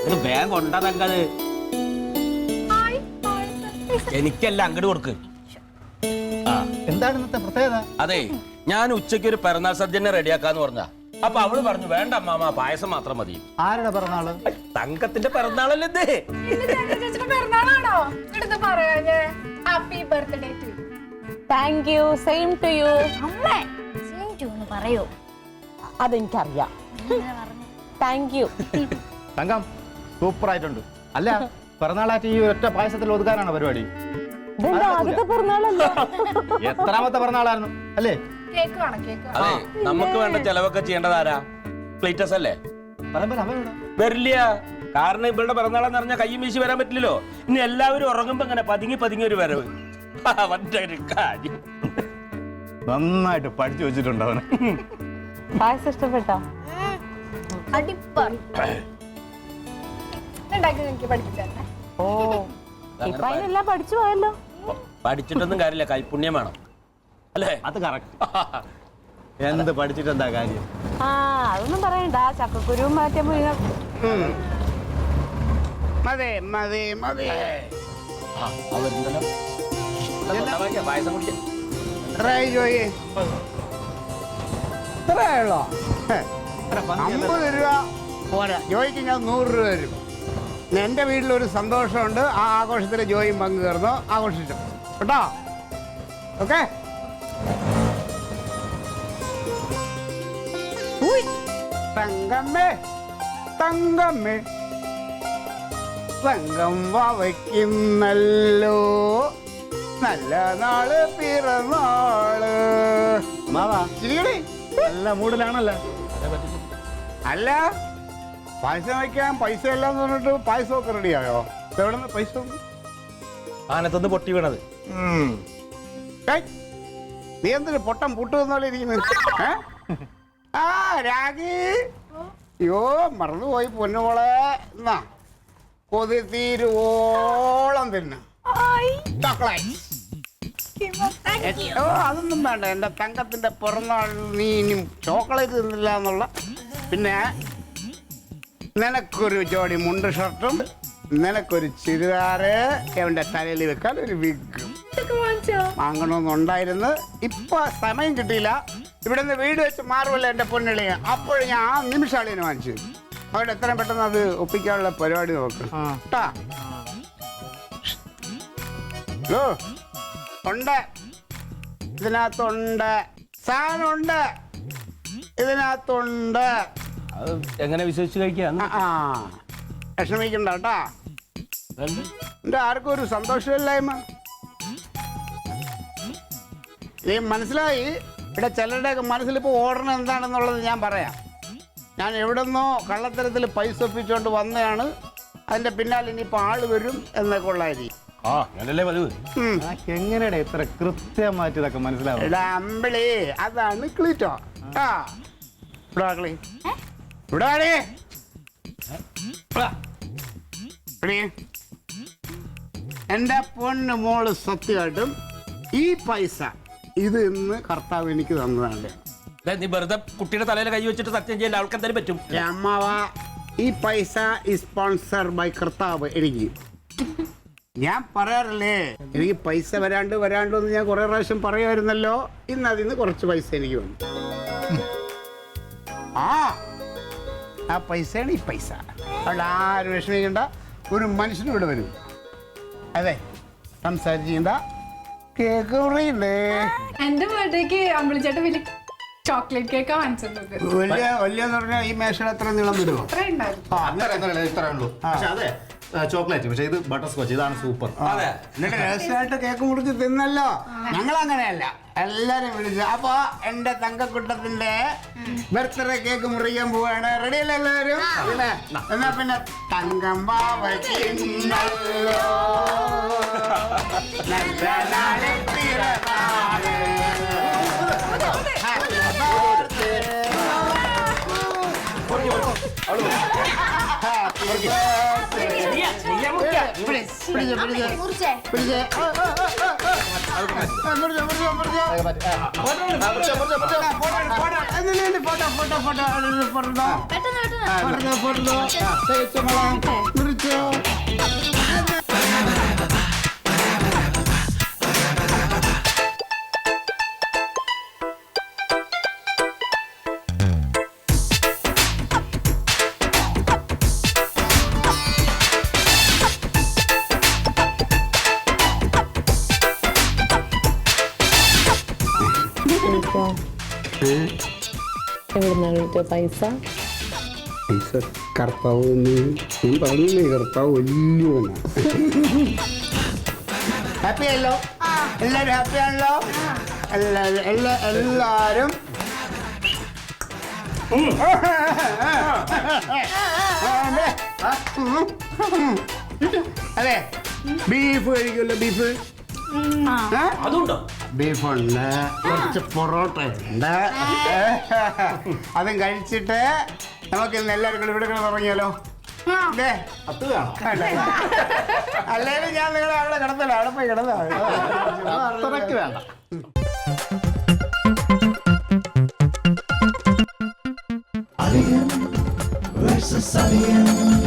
ഇത് വേഗം കൊണ്ടാ തങ്കത്. എനിക്കല്ല അങ്ങോട്ട് കൊടുക്ക്. എന്താണ് ഇന്നത്തെ പ്രത്യേകത? അതെ, ഞാൻ ഉച്ചയ്ക്ക് ഒരു പിറന്നാൾ സദ്യ റെഡിയാക്കാന്ന് പറഞ്ഞ. അപ്പൊ അവള് പറഞ്ഞു വേണ്ട അമ്മാമ, പായസം മാത്രം മതി. ആരുടെ പിറന്നാള്? തങ്കത്തിന്റെ പിറന്നാളല്ലേ ഇത്? പിറന്നാളാണോ? എടുത്ത് പറയാ happy birthday to you. Thank you. Same to you. അമ്മേ സെയിം ടു എന്ന് പറയോ? അതെനിക്കറിയാം. Thank you. തങ്കം സൂപ്പർ ആയിട്ടുണ്ട്. അല്ല, പിറന്നാളായിട്ട് ഈ ഒറ്റ പായസത്തിൽ ഒതുക്കാനാണ് പരിപാടി? ആദ്യത്തെ പിറന്നാളല്ലേ? എത്രാമത്തെ പിറന്നാളായിരുന്നു അല്ലേ? കേക്ക് വേണം, കേക്ക് അതെ, നമുക്ക് വേണ്ട ചെലവൊക്കെ ചെയ്യേണ്ടതാരാ? ക്ലീറ്റസ് അല്ലേ? വരില്ല. കാരണം ഇവളുടെ പിറന്നാളെന്ന് പറഞ്ഞാൽ കയ്യും വീശി വരാൻ പറ്റില്ലല്ലോ. ഇനി എല്ലാവരും ഉറങ്ങുമ്പോ ഇങ്ങനെ പതുങ്ങി പതുങ്ങി ഒരു വരവ്. മറ്റൊരു കാര്യം. നന്നായിട്ട് പഠിച്ചു വെച്ചിട്ടുണ്ട് അവന്. പായസം ഇഷ്ടപ്പെട്ടോ? അടിപൊളി. ഉണ്ടാക്കി എനിക്ക് പഠിപ്പിച്ചേ. ഓ, ഇപ്പൊ അതിനെല്ലാം പഠിച്ചു പോയല്ലോ. പഠിച്ചിട്ടൊന്നും കാര്യമില്ല, കൈപുണ്യം വേണം അല്ലേ? അത് കറക്റ്റ്. എന്ത് പഠിച്ചിട്ട് എന്താ കാര്യം? ആ, അതൊന്നും പറയണ്ട. ചക്കക്കുരുവും മാറ്റം മുഴുവൻ. മതി മതി മതി. പായസം കുടിക്കാൻ എത്രയായി ജോയി? ഇത്രയുള്ളോ? 50 രൂപ പോരാ. ജോയിക്ക് ഞാൻ 100 രൂപ തരും. എൻ്റെ വീട്ടിലൊരു സന്തോഷമുണ്ട്. ആ ആഘോഷത്തിൽ ജോയിയും പങ്കുചേർന്നു ആഘോഷിച്ചു കേട്ടോ. ഓക്കെ. തങ്കമ്മേ തങ്കമ്മേ തങ്കം വയ്ക്കുന്നല്ലോ നല്ല നാള് പിറന്നാള്. ശരിയടി, നല്ല മൂഡിലാണല്ലോ. അല്ല പായസം വയ്ക്കാൻ പൈസ ഇല്ലാന്ന് പറഞ്ഞിട്ട് പായസമൊക്കെ റെഡിയായോ? എവിടെ നിന്ന് പൈസ? ആനത്തൊന്ന് പൊട്ടി വീണത്. നീ എന്തിന് പൊട്ടം പൂട്ടുന്നോലെ ഇരിക്കുന്നത്? ആ രാഗി, അയ്യോ മറന്നുപോയി പൊന്നുമോളെ. എന്നാ കൊതി തീരുവോളം തിന്നു. ഓ അതൊന്നും വേണ്ട. എൻ്റെ തങ്കത്തിന്റെ പിറന്നാൾ നീ ഇനിയും ചോക്ലേറ്റ് തിന്നില്ല എന്നുള്ള. പിന്നെ നിനക്കൊരു ജോഡി മുണ്ട് ഷർട്ടും നിനക്കൊരു ചുരിദാറ്, അവൻ്റെ തലയിൽ വെക്കാൻ ഒരു വിഗും വാങ്ങണമെന്നുണ്ടായിരുന്നു. ഇപ്പൊ സമയം കിട്ടിയില്ല. ഇവിടെ നിന്ന് വീട് വെച്ച് മാറുമല്ലോ എൻ്റെ പൊന്നിളിയെ. അപ്പോൾ ഞാൻ ആ നിമിഷാളിനെ വാങ്ങിച്ചു. അവിടെ എത്രയും പെട്ടെന്ന് അത് ഒപ്പിക്കാനുള്ള പരിപാടി നോക്ക് കേട്ടാ. ഹലോ, ഉണ്ട്, ഇതിനകത്തുണ്ട്, സാധനമുണ്ട്, ഇതിനകത്തുണ്ട്. അത് എങ്ങനെ വിശ്വസിച്ച് കഴിക്കാം? ആ വിഷമിക്കണ്ട കേട്ടാ. എൻ്റെ ആർക്കും ഒരു സന്തോഷമില്ലായ്മ. നീ മനസ്സിലായി? ഇവിടെ ചിലരുടെയൊക്കെ മനസ്സിലിപ്പോൾ ഓർഡർ എന്താണെന്നുള്ളത് ഞാൻ പറയാം. ഞാൻ എവിടെ നിന്നോ കള്ളത്തരത്തിൽ പൈസ ഒപ്പിച്ചുകൊണ്ട് വന്നതാണ്. അതിൻ്റെ പിന്നാലെ ഇനിയിപ്പോൾ ആള് വരും എന്നൊക്കെ ഉള്ളായിരിക്കും. എങ്ങനെയാ ഇത്ര കൃത്യമായിട്ട് ഇതൊക്കെ മനസ്സിലാവും? എടാ അമ്പിളി, അതാണ് ക്ലീറ്റോ. ആ ഇവിടെ ഇവിടെ എൻ്റെ പൊണ്ണ് മോള് സത്യമായിട്ടും ഈ പൈസ ഇത് ഇന്ന് കർത്താവ് എനിക്ക് തന്നതാണ്. നീ വെറുതെ കുട്ടിയുടെ തലയിൽ കൈ വെച്ചിട്ട് സത്യം ചെയ്യില്ല. അവൾക്ക് എന്തായാലും പറ്റും. അമ്മാവ, ഈ പൈസ ഈ സ്പോൺസർ ബൈ കർത്താവ് എനിക്ക്. ഞാൻ പറയാറില്ലേ, എനിക്ക് പൈസ വരാണ്ട് എന്ന് ഞാൻ കുറെ പ്രാവശ്യം പറയുമായിരുന്നല്ലോ. ഇന്ന് അതിൽ നിന്ന് കുറച്ച് പൈസ എനിക്ക് വന്നു. ആ പൈസയാണ് ഈ പൈസ. അവിടെ ആരും വിഷമിക്കണ്ട. ഒരു മനുഷ്യനും ഇവിടെ വരും. അതെ, സംസാരിച്ചില്ല. കേക്ക് മുറിയുണ്ട്. എന്റെ ബർത്ത്ഡേക്ക് അമ്പിളിച്ചേട്ടൻ വലിയ ചോക്ലേറ്റ് കേക്കാ വാങ്ങിച്ചത്. വലിയെന്ന് പറഞ്ഞാൽ ഈ മേശയുടെ എത്ര നീളം വരുമോ? അത്ര ഉണ്ടായിരുന്നു. ഇത്രേ ഉള്ളൂ. പക്ഷെ അതെ, ചോക്ലേറ്റ്. പക്ഷെ ഇത് ബട്ടർ സ്കോച്ച്. ഇതാണ് സൂപ്പർ. എന്നിട്ട് രഹസ്യമായിട്ട് കേക്ക് മുറിച്ച് തിന്നല്ലോ. ഞങ്ങൾ അങ്ങനെയല്ല, എല്ലാരും വിളിച്ചു. അപ്പൊ എന്റെ തങ്കക്കുട്ടത്തിന്റെ ബർത്ത്ഡേ കേക്ക് മുറിക്കാൻ പോവാണ്. റെഡിയല്ലേ എല്ലാവരും? എന്നാ പിന്നെ തങ്കം പൊടുന്നോ. കഴിച്ചോ മോളെ. മുറിച്ചോ. എവിടുന്നാണ് കിട്ടിയ പൈസ? കർത്താവ് നീ പറഞ്ഞില്ലേ കർത്താവ് വലിയ ഹാപ്പി ആയല്ലോ എല്ലാരും ഹാപ്പി ആണല്ലോ എല്ലാരും അതെ ബീഫ് കഴിക്കുമല്ലോ ബീഫ് അതുണ്ടോ? ബീഫുണ്ട് കുറച്ച് പൊറോട്ട ഉണ്ട് അതും കഴിച്ചിട്ട് നമുക്ക് ഇന്ന് എല്ലാവർക്കും ഇവിടെ തുടങ്ങിയാലോ അല്ലേലും ഞാൻ നിങ്ങളെ അവിടെ കിടത്തല്ല അവിടെ പോയി കിടന്നാ അത്രയ്ക്ക് വേണ്ട. Versus Alien.